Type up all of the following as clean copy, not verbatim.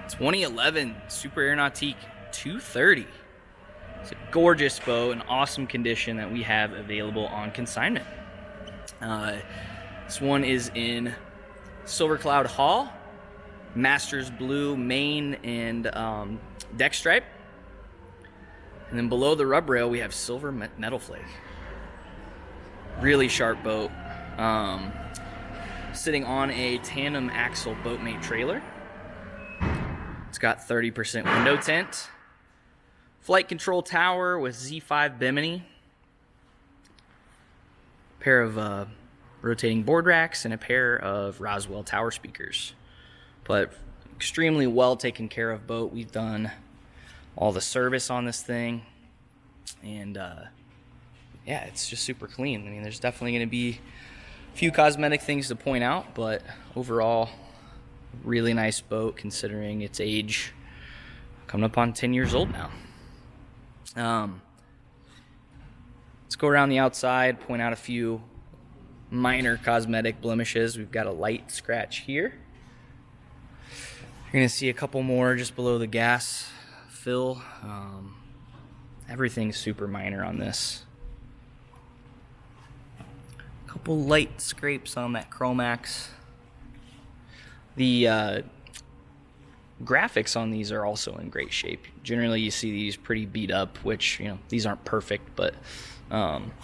2011 Super Air Nautique 230. It's a gorgeous boat, an awesome condition that we have available on consignment. This one is in Silver Cloud Hull, Masters Blue main and deck stripe. And then below the rub rail, we have silver metal flake. Really sharp boat. Sitting on a tandem axle boatmate trailer. It's got 30% window tint. Flight control tower with Z5 bimini. Pair of rotating board racks and a pair of Roswell tower speakers. But extremely well taken care of boat. We've done all the service on this thing. And yeah, it's just super clean. I mean, there's definitely going to be a few cosmetic things to point out, but overall, really nice boat considering its age. Coming up on 10 years old now. Let's go around the outside, point out a few minor cosmetic blemishes. We've got a light scratch here. You're going to see a couple more just below the gas fill. Everything's super minor on this. Couple light scrapes on that Chromax. The graphics on these are also in great shape. Generally you see these pretty beat up, which, you know, these aren't perfect, but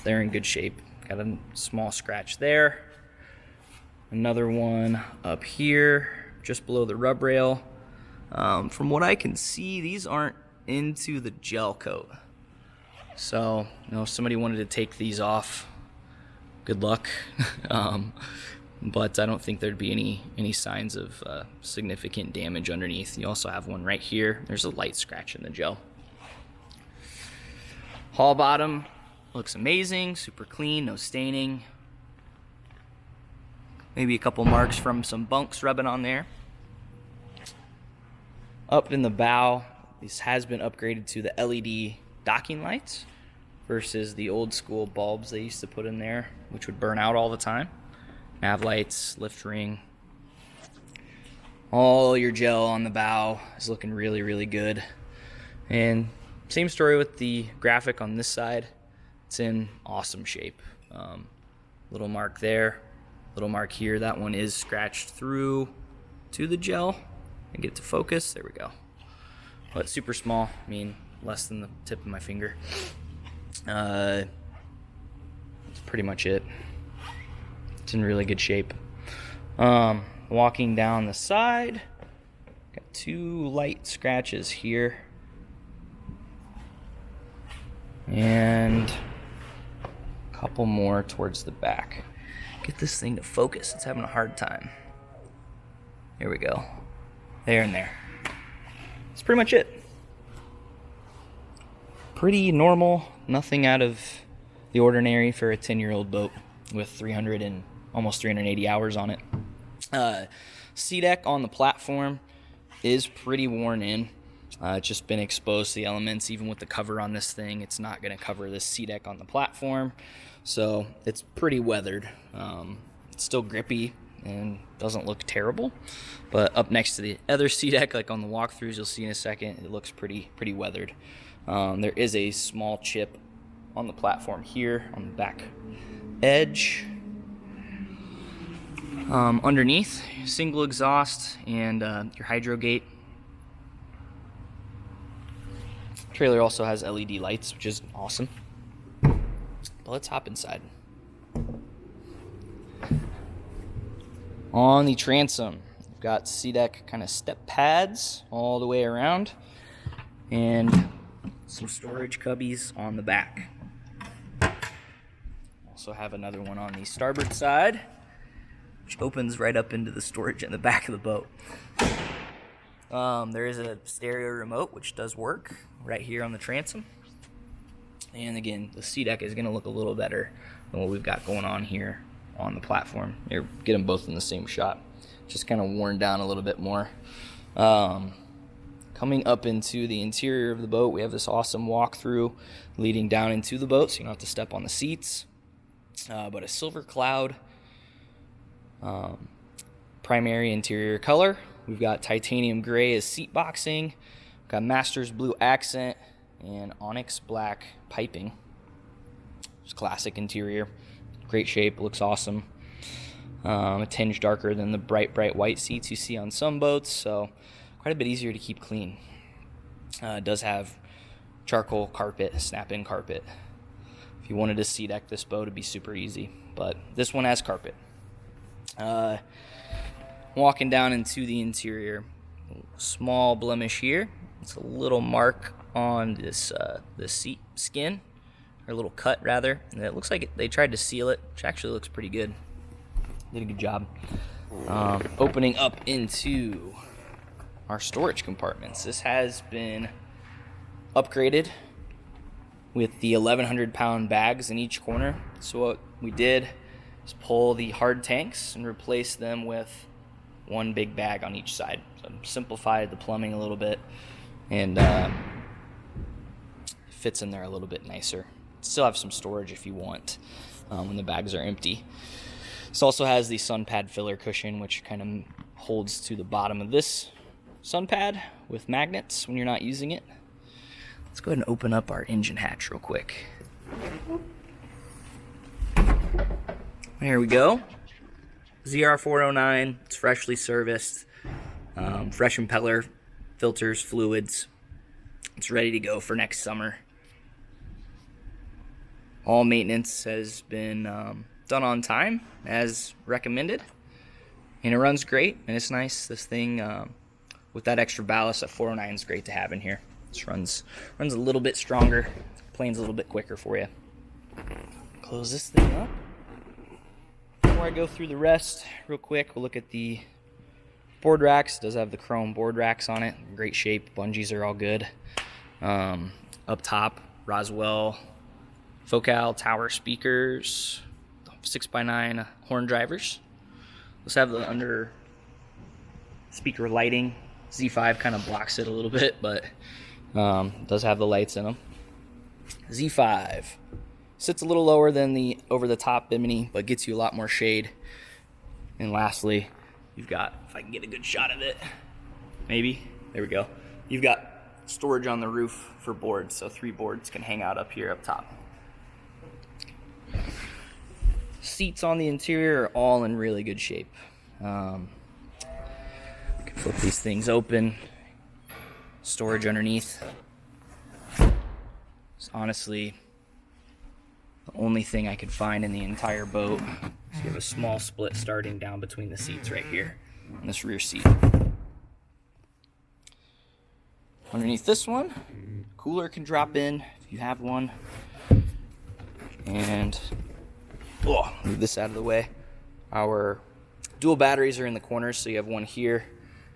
they're in good shape. Got a small scratch there. Another one up here, just below the rub rail. From what I can see, these aren't into the gel coat. So, you know, if somebody wanted to take these off, good luck. But I don't think there'd be any signs of significant damage underneath. You also have one right here. There's a light scratch in the gel. Hull bottom looks amazing, super clean, no staining. Maybe a couple marks from some bunks rubbing on there. Up in the bow, this has been upgraded to the LED docking lights versus the old school bulbs they used to put in there, which would burn out all the time. Nav lights, lift ring. All your gel on the bow is looking really, really good. And same story with the graphic on this side. It's in awesome shape. Little mark there, little mark here. That one is scratched through to the gel. And get it to focus. There we go. But super small. I mean, less than the tip of my finger. That's pretty much it. It's in really good shape. Walking down the side, got two light scratches here. And a couple more towards the back. Get this thing to focus. It's having a hard time. Here we go. There and there. That's pretty much it. Pretty normal. Nothing out of the ordinary for a 10-year-old boat with almost 380 hours on it. C-deck on the platform is pretty worn in. It's just been exposed to the elements. Even with the cover on this thing, it's not going to cover this C-deck on the platform. So it's pretty weathered. It's still grippy and doesn't look terrible. But up next to the other C-deck, like on the walkthroughs you'll see in a second, it looks pretty weathered. There is a small chip on the platform here on the back edge. Underneath, single exhaust and your hydro gate. Trailer also has LED lights, which is awesome. But let's hop inside. On the transom, we've got C-deck kind of step pads all the way around and some storage cubbies on the back. Also have another one on the starboard side, which opens right up into the storage in the back of the boat. There is a stereo remote, which does work right here on the transom. And again, the C-deck is going to look a little better than what we've got going on here on the platform. Here, get them both in the same shot. Just kind of worn down a little bit more. Coming up into the interior of the boat, we have this awesome walkthrough leading down into the boat, so you don't have to step on the seats. But a silver cloud primary interior color We've got titanium gray as seat boxing. Got Masters blue accent and onyx black piping. It's classic interior. Great shape, looks awesome. A tinge darker than the bright white seats you see on some boats, so quite a bit easier to keep clean. It does have charcoal carpet, snap-in carpet. If you wanted to sea deck this boat, it'd be super easy, but this one has carpet. Walking down into the interior, small blemish here. It's a little mark on this the seat skin, or a little cut rather, and it looks like they tried to seal it, which actually looks pretty good. Did a good job. Opening up into our storage compartments. This has been upgraded with the 1,100-pound bags in each corner. So what we did is pull the hard tanks and replace them with one big bag on each side. So simplified the plumbing a little bit, and fits in there a little bit nicer. Still have some storage if you want when the bags are empty. This also has the sun pad filler cushion, which kind of holds to the bottom of this sun pad with magnets when you're not using it. Let's go ahead and open up our engine hatch real quick. There we go. ZR409, it's freshly serviced, fresh impeller, filters, fluids. It's ready to go for next summer. All maintenance has been done on time as recommended, and it runs great, and it's nice. This thing with that extra ballast at 409 is great to have in here. This runs a little bit stronger, planes a little bit quicker for you. Close this thing up. Before I go through the rest real quick, we'll look at the board racks. It does have the chrome board racks on it. Great shape. Bungees are all good. Up top, Roswell Focal tower speakers, 6x9 horn drivers. Let's have the under speaker lighting. Z5 kind of blocks it a little bit, but does have the lights in them. Z5 sits a little lower than the over-the-top Bimini, but gets you a lot more shade. And lastly, you've got, if I can get a good shot of it, maybe, there we go. You've got storage on the roof for boards, so 3 boards can hang out up here up top. Seats on the interior are all in really good shape. You can flip these things open. Storage underneath. It's honestly the only thing I could find in the entire boat. So you have a small split starting down between the seats right here on this rear seat. Underneath this one, cooler can drop in if you have one. And move this out of the way. Our dual batteries are in the corners, so you have one here,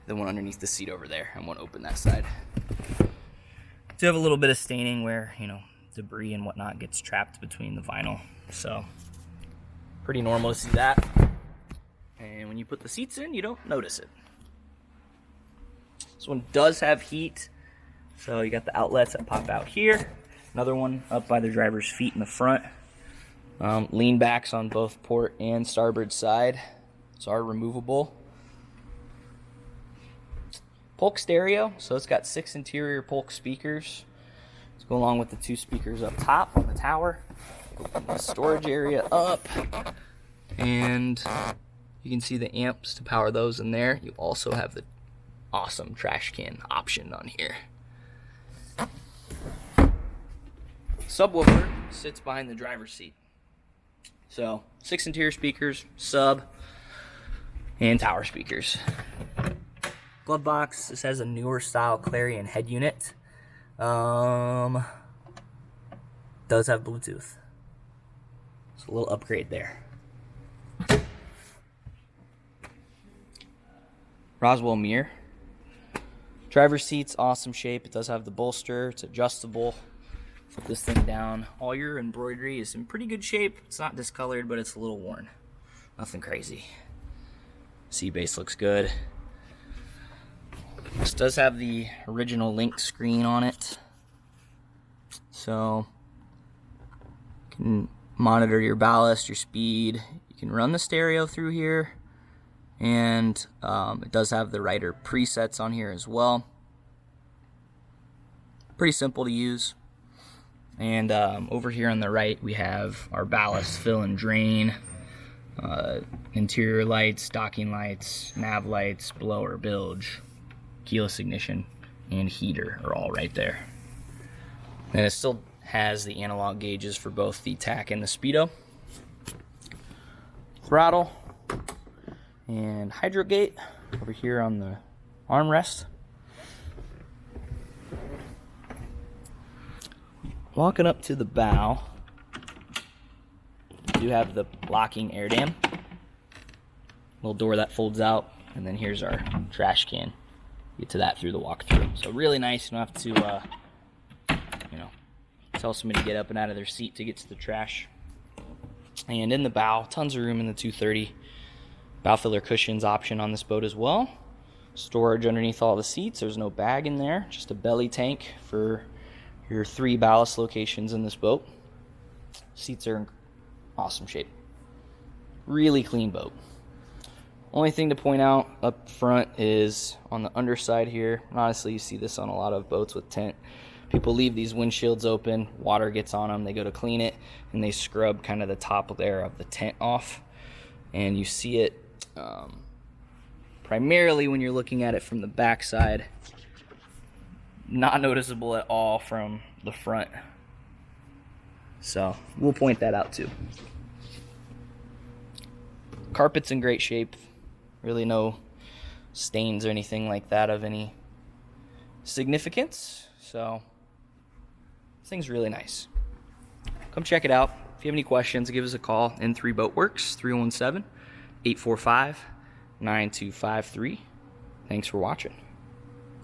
then one underneath the seat over there, and one open that side. Do have a little bit of staining where, debris and whatnot gets trapped between the vinyl, so pretty normal to see that. And when you put the seats in, you don't notice it. This one does have heat, so you got the outlets that pop out here. Another one up by the driver's feet in the front. Lean backs on both port and starboard side. These are removable. Polk Stereo, so it's got 6 interior Polk speakers. Let's go along with the 2 speakers up top on the tower. Open the storage area up, and you can see the amps to power those in there. You also have the awesome trash can option on here. Subwoofer sits behind the driver's seat. So 6 interior speakers, sub, and tower speakers. Glove box. This has a newer style Clarion head unit. Does have Bluetooth. So a little upgrade there. Roswell mirror. Driver's seat's awesome shape. It does have the bolster. It's adjustable. Flip this thing down. All your embroidery is in pretty good shape. It's not discolored, but it's a little worn. Nothing crazy. Sea base looks good. This does have the original Link screen on it, so you can monitor your ballast, your speed. You can run the stereo through here, And it does have the rider presets on here as well. Pretty simple to use. And over here on the right, we have our ballast fill and drain, interior lights, docking lights, nav lights, blower, bilge, keyless ignition, and heater are all right there. And it still has the analog gauges for both the tack and the speedo. Throttle and hydro gate over here on the armrest. Walking up to the bow, we do have the locking air dam. Little door that folds out, and then here's our trash can. Get to that through the walkthrough. So really nice. You don't have to, tell somebody to get up and out of their seat to get to the trash. And in the bow, tons of room in the 230. Bow filler cushions option on this boat as well. Storage underneath all the seats. There's no bag in there, just a belly tank for your 3 ballast locations in this boat. Seats are in awesome shape. Really clean boat. Only thing to point out up front is on the underside here. Honestly, you see this on a lot of boats with tent. People leave these windshields open, water gets on them, they go to clean it, and they scrub kind of the top there of the tent off. And you see it primarily when you're looking at it from the back side. Not noticeable at all from the front. So we'll point that out too. Carpet's in great shape. Really no stains or anything like that of any significance. So this thing's really nice. Come check it out. If you have any questions, give us a call. N3 Boatworks, 317-845-9253. Thanks for watching.